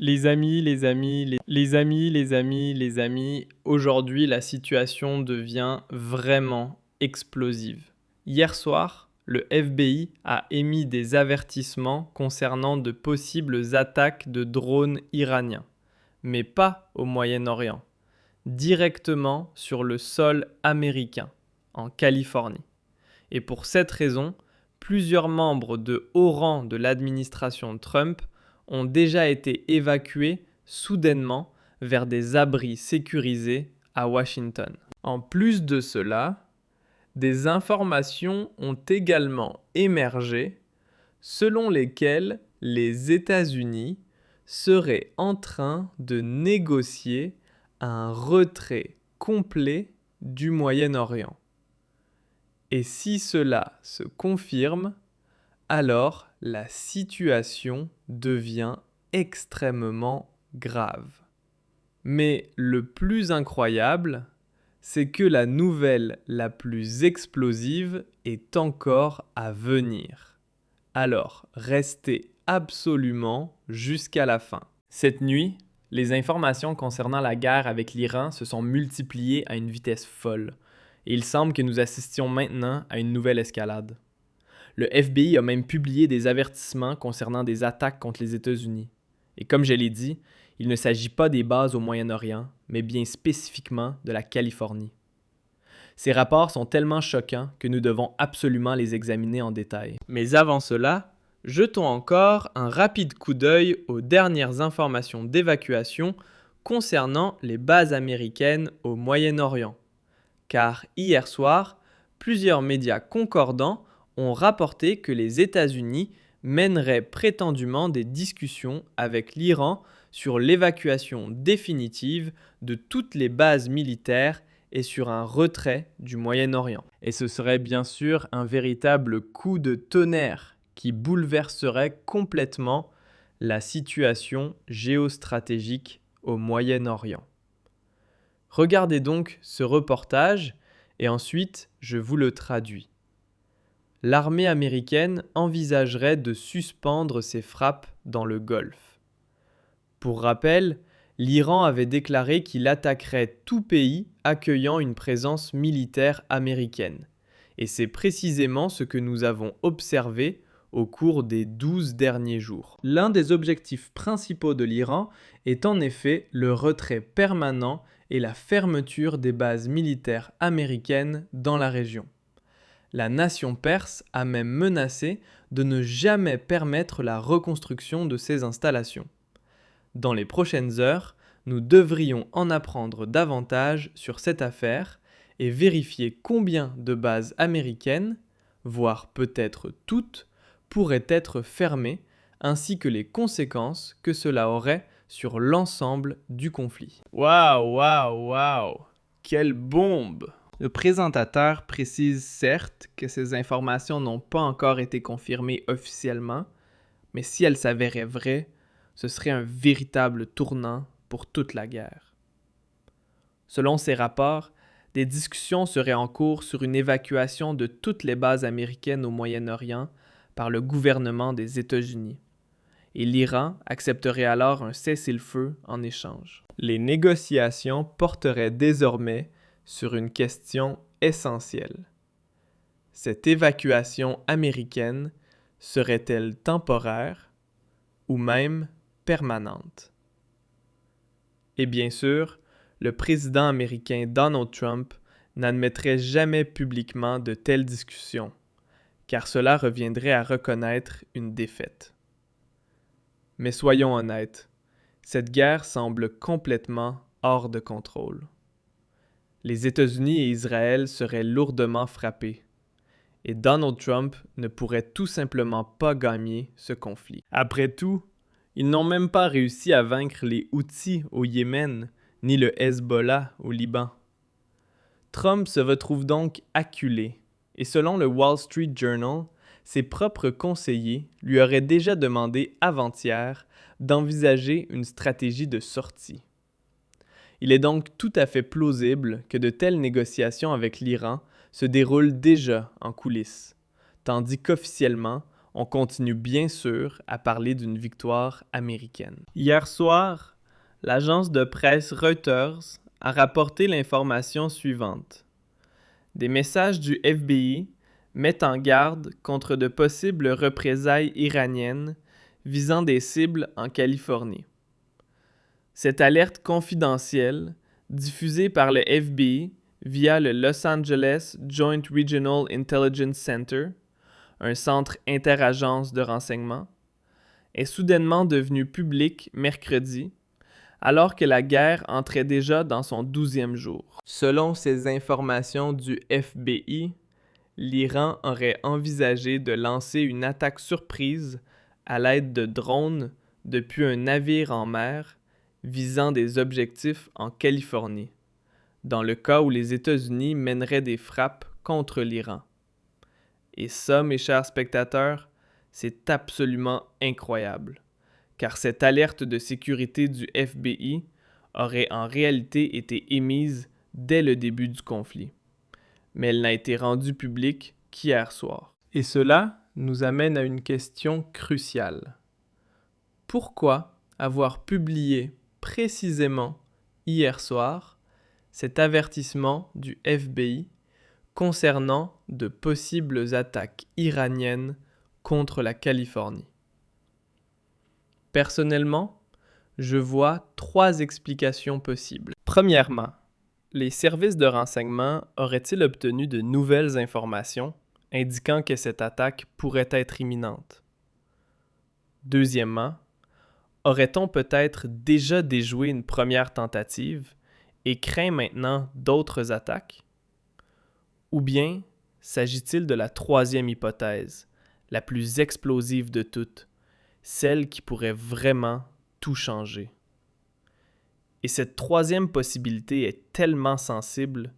Les amis, aujourd'hui la situation devient vraiment explosive. Hier soir, le FBI a émis des avertissements concernant de possibles attaques de drones iraniens, mais pas au Moyen-Orient, directement sur le sol américain, en Californie. Et pour cette raison, plusieurs membres de haut rang de l'administration Trump ont déjà été évacués soudainement vers des abris sécurisés à Washington. En plus de cela, des informations ont également émergé selon lesquelles les États-Unis seraient en train de négocier un retrait complet du Moyen-Orient. Et si cela se confirme, alors la situation devient extrêmement grave. Mais le plus incroyable, c'est que la nouvelle la plus explosive est encore à venir. Alors, restez absolument jusqu'à la fin. Cette nuit, les informations concernant la guerre avec l'Iran se sont multipliées à une vitesse folle. Et il semble que nous assistions maintenant à une nouvelle escalade. Le FBI a même publié des avertissements concernant des attaques contre les États-Unis. Et comme je l'ai dit, il ne s'agit pas des bases au Moyen-Orient, mais bien spécifiquement de la Californie. Ces rapports sont tellement choquants que nous devons absolument les examiner en détail. Mais avant cela, jetons encore un rapide coup d'œil aux dernières informations d'évacuation concernant les bases américaines au Moyen-Orient. Car hier soir, plusieurs médias concordants ont rapporté que les États-Unis mèneraient prétendument des discussions avec l'Iran sur l'évacuation définitive de toutes les bases militaires et sur un retrait du Moyen-Orient. Et ce serait bien sûr un véritable coup de tonnerre qui bouleverserait complètement la situation géostratégique au Moyen-Orient. Regardez donc ce reportage et ensuite je vous le traduis. L'armée américaine envisagerait de suspendre ses frappes dans le Golfe. Pour rappel, l'Iran avait déclaré qu'il attaquerait tout pays accueillant une présence militaire américaine. Et c'est précisément ce que nous avons observé au cours des 12 derniers jours. L'un des objectifs principaux de l'Iran est en effet le retrait permanent et la fermeture des bases militaires américaines dans la région. La nation perse a même menacé de ne jamais permettre la reconstruction de ces installations. Dans les prochaines heures, nous devrions en apprendre davantage sur cette affaire et vérifier combien de bases américaines, voire peut-être toutes, pourraient être fermées, ainsi que les conséquences que cela aurait sur l'ensemble du conflit. Waouh! Quelle bombe! Le présentateur précise certes que ces informations n'ont pas encore été confirmées officiellement, mais si elles s'avéraient vraies, ce serait un véritable tournant pour toute la guerre. Selon ces rapports, des discussions seraient en cours sur une évacuation de toutes les bases américaines au Moyen-Orient par le gouvernement des États-Unis. Et l'Iran accepterait alors un cessez-le-feu en échange. Les négociations porteraient désormais sur une question essentielle. Cette évacuation américaine serait-elle temporaire ou même permanente? Et bien sûr, le président américain Donald Trump n'admettrait jamais publiquement de telles discussions, car cela reviendrait à reconnaître une défaite. Mais soyons honnêtes, cette guerre semble complètement hors de contrôle. Les États-Unis et Israël seraient lourdement frappés, et Donald Trump ne pourrait tout simplement pas gagner ce conflit. Après tout, ils n'ont même pas réussi à vaincre les Houthis au Yémen, ni le Hezbollah au Liban. Trump se retrouve donc acculé, et selon le Wall Street Journal, ses propres conseillers lui auraient déjà demandé avant-hier d'envisager une stratégie de sortie. Il est donc tout à fait plausible que de telles négociations avec l'Iran se déroulent déjà en coulisses, tandis qu'officiellement, on continue bien sûr à parler d'une victoire américaine. Hier soir, l'agence de presse Reuters a rapporté l'information suivante. Des messages du FBI mettent en garde contre de possibles représailles iraniennes visant des cibles en Californie. Cette alerte confidentielle, diffusée par le FBI via le Los Angeles Joint Regional Intelligence Center, un centre interagence de renseignement, est soudainement devenue publique mercredi, alors que la guerre entrait déjà dans son 12e jour. Selon ces informations du FBI, l'Iran aurait envisagé de lancer une attaque surprise à l'aide de drones depuis un navire en mer visant des objectifs en Californie, dans le cas où les États-Unis mèneraient des frappes contre l'Iran. Et ça, mes chers spectateurs, c'est absolument incroyable, car cette alerte de sécurité du FBI aurait en réalité été émise dès le début du conflit, mais elle n'a été rendue publique qu'hier soir. Et cela nous amène à une question cruciale. Pourquoi avoir publié précisément hier soir cet avertissement du FBI concernant de possibles attaques iraniennes contre la Californie? Personnellement, je vois 3 explications possibles. Premièrement, les services de renseignement auraient-ils obtenu de nouvelles informations indiquant que cette attaque pourrait être imminente? Deuxièmement, aurait-on peut-être déjà déjoué une première tentative et craint maintenant d'autres attaques? Ou bien s'agit-il de la 3e hypothèse, la plus explosive de toutes, celle qui pourrait vraiment tout changer? Et cette 3e possibilité est tellement sensible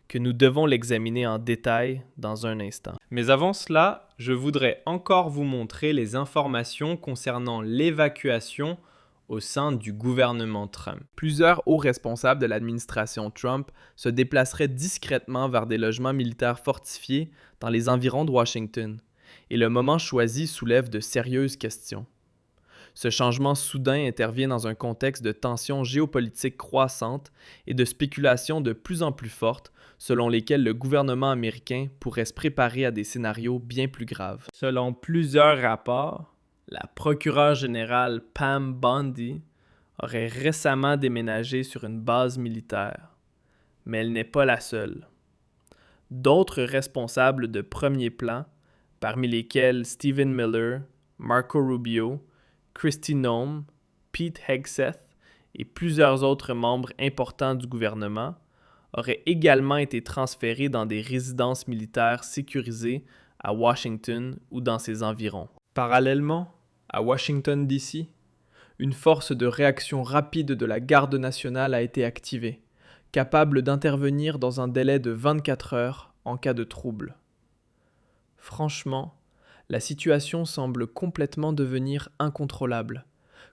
que nous devons l'examiner en détail dans un instant. Mais avant cela, je voudrais encore vous montrer les informations concernant l'évacuation au sein du gouvernement Trump. Plusieurs hauts responsables de l'administration Trump se déplaceraient discrètement vers des logements militaires fortifiés dans les environs de Washington, et le moment choisi soulève de sérieuses questions. Ce changement soudain intervient dans un contexte de tensions géopolitiques croissantes et de spéculations de plus en plus fortes selon lesquelles le gouvernement américain pourrait se préparer à des scénarios bien plus graves. Selon plusieurs rapports, la procureure générale Pam Bondi aurait récemment déménagé sur une base militaire, mais elle n'est pas la seule. D'autres responsables de premier plan, parmi lesquels Stephen Miller, Marco Rubio, Kristi Noem, Pete Hegseth et plusieurs autres membres importants du gouvernement, auraient également été transférés dans des résidences militaires sécurisées à Washington ou dans ses environs. Parallèlement, à Washington, D.C., une force de réaction rapide de la Garde nationale a été activée, capable d'intervenir dans un délai de 24 heures en cas de trouble. Franchement, la situation semble complètement devenir incontrôlable,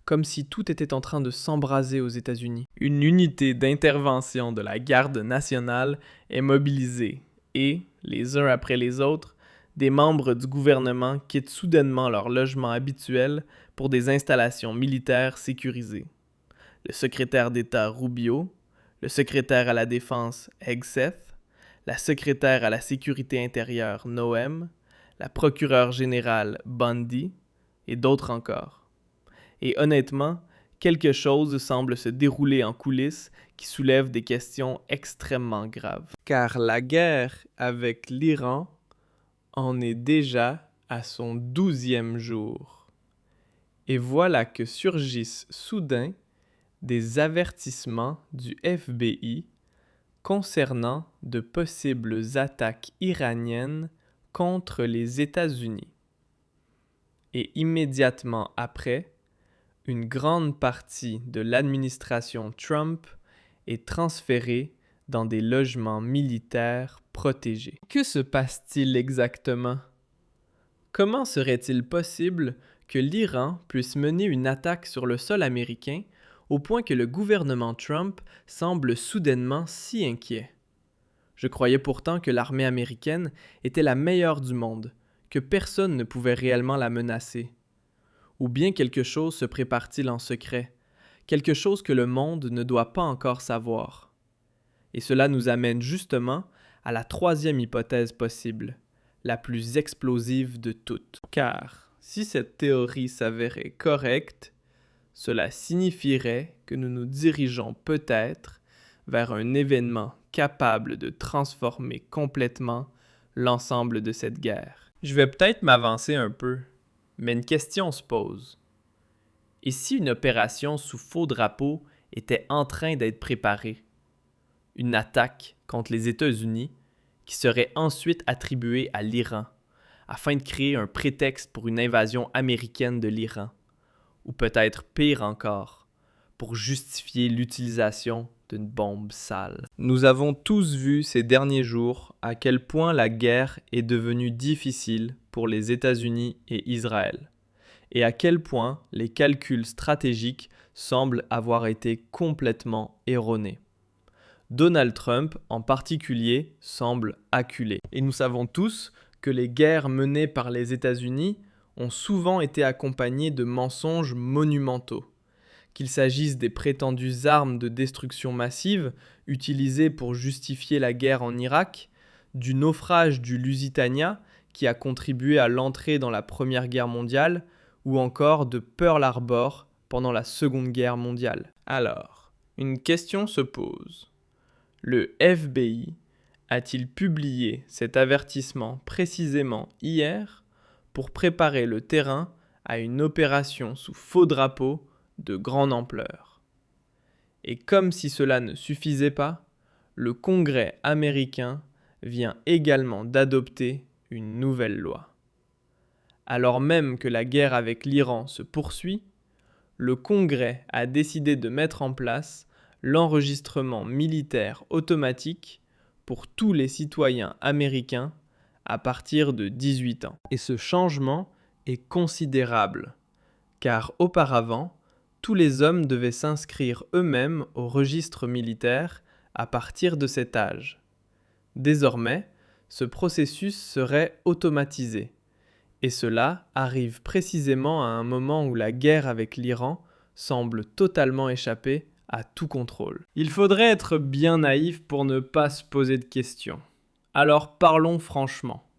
comme si tout était en train de s'embraser aux États-Unis. Une unité d'intervention de la Garde nationale est mobilisée et, les uns après les autres, des membres du gouvernement quittent soudainement leur logement habituel pour des installations militaires sécurisées. Le secrétaire d'État Rubio, le secrétaire à la Défense Hegseth, la secrétaire à la Sécurité intérieure Noem, la procureure générale Bondi et d'autres encore. Et honnêtement, quelque chose semble se dérouler en coulisses qui soulève des questions extrêmement graves. Car la guerre avec l'Iran en est déjà à son 12e jour. Et voilà que surgissent soudain des avertissements du FBI concernant de possibles attaques iraniennes contre les États-Unis. Et immédiatement après, une grande partie de l'administration Trump est transférée dans des logements militaires protégés. Que se passe-t-il exactement? Comment serait-il possible que l'Iran puisse mener une attaque sur le sol américain au point que le gouvernement Trump semble soudainement si inquiet? Je croyais pourtant que l'armée américaine était la meilleure du monde, que personne ne pouvait réellement la menacer? Ou bien quelque chose se prépare-t-il en secret, quelque chose que le monde ne doit pas encore savoir? Et cela nous amène justement à la troisième hypothèse possible, la plus explosive de toutes. Car si cette théorie s'avérait correcte, cela signifierait que nous nous dirigeons peut-être vers un événement capable de transformer complètement l'ensemble de cette guerre. Je vais peut-être m'avancer un peu, mais une question se pose. Et si une opération sous faux drapeau était en train d'être préparée? Une attaque contre les États-Unis qui serait ensuite attribuée à l'Iran, afin de créer un prétexte pour une invasion américaine de l'Iran, ou peut-être pire encore, pour justifier l'utilisation d'une bombe sale. Nous avons tous vu ces derniers jours à quel point la guerre est devenue difficile pour les États-Unis et Israël, et à quel point les calculs stratégiques semblent avoir été complètement erronés. Donald Trump, en particulier, semble acculé. Et nous savons tous que les guerres menées par les États-Unis ont souvent été accompagnées de mensonges monumentaux. Qu'il s'agisse des prétendues armes de destruction massive utilisées pour justifier la guerre en Irak, du naufrage du Lusitania qui a contribué à l'entrée dans la Première Guerre mondiale, ou encore de Pearl Harbor pendant la Seconde Guerre mondiale. Alors, une question se pose. Le FBI a-t-il publié cet avertissement précisément hier pour préparer le terrain à une opération sous faux drapeau de grande ampleur? Et comme si cela ne suffisait pas, le Congrès américain vient également d'adopter une nouvelle loi. Alors même que la guerre avec l'Iran se poursuit, le Congrès a décidé de mettre en place l'enregistrement militaire automatique pour tous les citoyens américains à partir de 18 ans. Et ce changement est considérable, car auparavant, tous les hommes devaient s'inscrire eux-mêmes au registre militaire à partir de cet âge. Désormais, ce processus serait automatisé, et cela arrive précisément à un moment où la guerre avec l'Iran semble totalement échapper à tout contrôle. Il faudrait être bien naïf pour ne pas se poser de questions. Alors parlons franchement.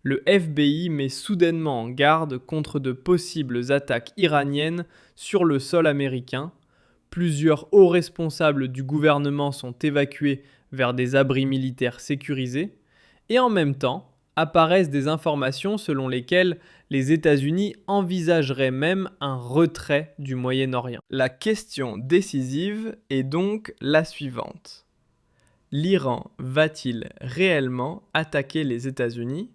Le FBI met soudainement en garde contre de possibles attaques iraniennes sur le sol américain. Plusieurs hauts responsables du gouvernement sont évacués vers des abris militaires sécurisés. Et en même temps, apparaissent des informations selon lesquelles les États-Unis envisageraient même un retrait du Moyen-Orient. La question décisive est donc la suivante. L'Iran va-t-il réellement attaquer les États-Unis?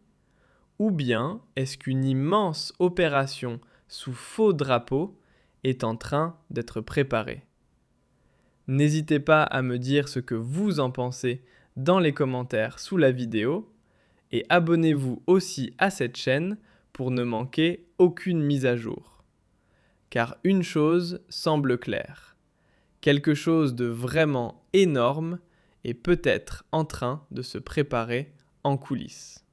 Ou bien est-ce qu'une immense opération sous faux drapeau est en train d'être préparée? N'hésitez pas à me dire ce que vous en pensez dans les commentaires sous la vidéo. Et abonnez-vous aussi à cette chaîne pour ne manquer aucune mise à jour. Car une chose semble claire, quelque chose de vraiment énorme est peut-être en train de se préparer en coulisses.